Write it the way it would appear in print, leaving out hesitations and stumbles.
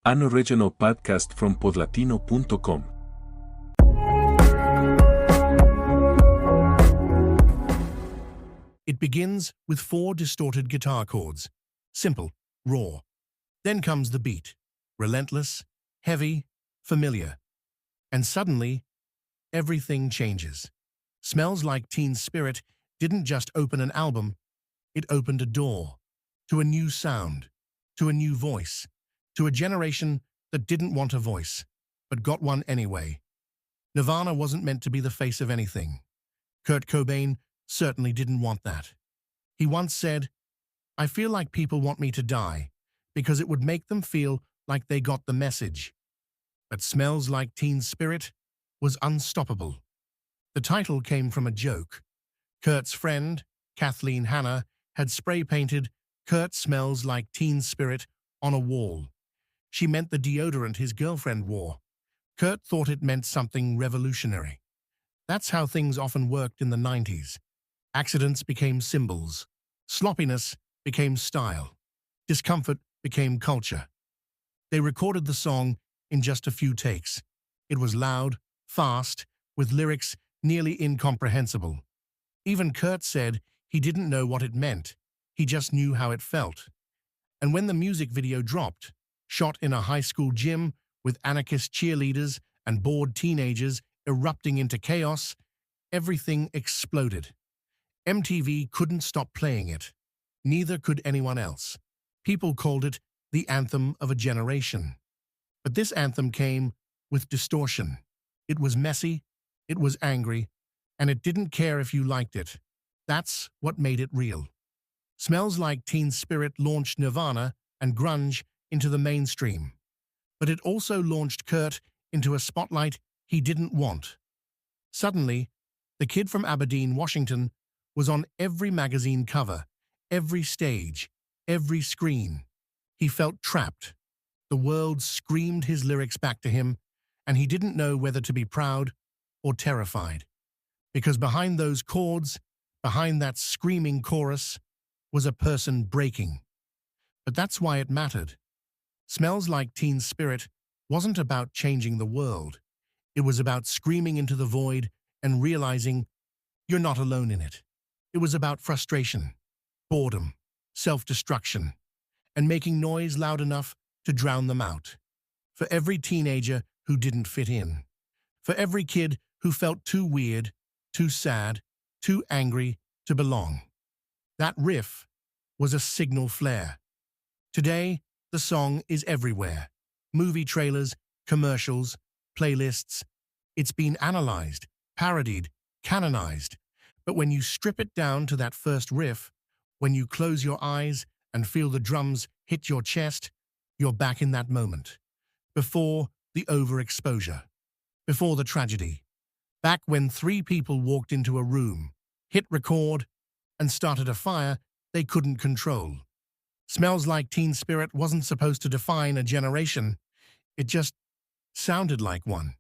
an original podcast from podlatino.com. It begins with 4 distorted guitar chords. Simple, raw. Then comes the beat. Relentless, heavy, familiar. And suddenly, everything changes. Smells Like Teen Spirit didn't just open an album, it opened a door to a new sound, to a new voice, to a generation that didn't want a voice, but got one anyway. Nirvana wasn't meant to be the face of anything. Kurt Cobain certainly didn't want that. He once said, "I feel like people want me to die because it would make them feel like they got the message." But Smells Like Teen Spirit was unstoppable. The title came from a joke. Kurt's friend, Kathleen Hanna, had spray-painted "Kurt smells like teen spirit" on a wall. She meant the deodorant his girlfriend wore. Kurt thought it meant something revolutionary. That's how things often worked in the 90s. Accidents became symbols. Sloppiness became style. Discomfort became culture. They recorded the song in just a few takes. It was loud, fast, with lyrics nearly incomprehensible. Even Kurt said he didn't know what it meant. He just knew how it felt. And when the music video dropped, shot in a high school gym with anarchist cheerleaders and bored teenagers erupting into chaos, everything exploded. MTV couldn't stop playing it. Neither could anyone else. People called it the anthem of a generation. But this anthem came with distortion. It was messy, it was angry, and it didn't care if you liked it. That's what made it real. Smells Like Teen Spirit launched Nirvana and grunge into the mainstream. But it also launched Kurt into a spotlight he didn't want. Suddenly, the kid from Aberdeen, Washington, was on every magazine cover, every stage, every screen. He felt trapped. The world screamed his lyrics back to him, and he didn't know whether to be proud or terrified. Because behind those chords, behind that screaming chorus, was a person breaking. But that's why it mattered. Smells Like Teen Spirit wasn't about changing the world. It was about screaming into the void and realizing you're not alone in it. It was about frustration, boredom, self-destruction, and making noise loud enough to drown them out. For every teenager who didn't fit in. For every kid who felt too weird, too sad, too angry to belong. That riff was a signal flare. Today, the song is everywhere. Movie trailers, commercials, playlists. It's been analyzed, parodied, canonized. But when you strip it down to that first riff, when you close your eyes and feel the drums hit your chest, you're back in that moment. Before the overexposure. Before the tragedy. Back when 3 people walked into a room, hit record, and started a fire they couldn't control. Smells Like Teen Spirit wasn't supposed to define a generation. It just sounded like one.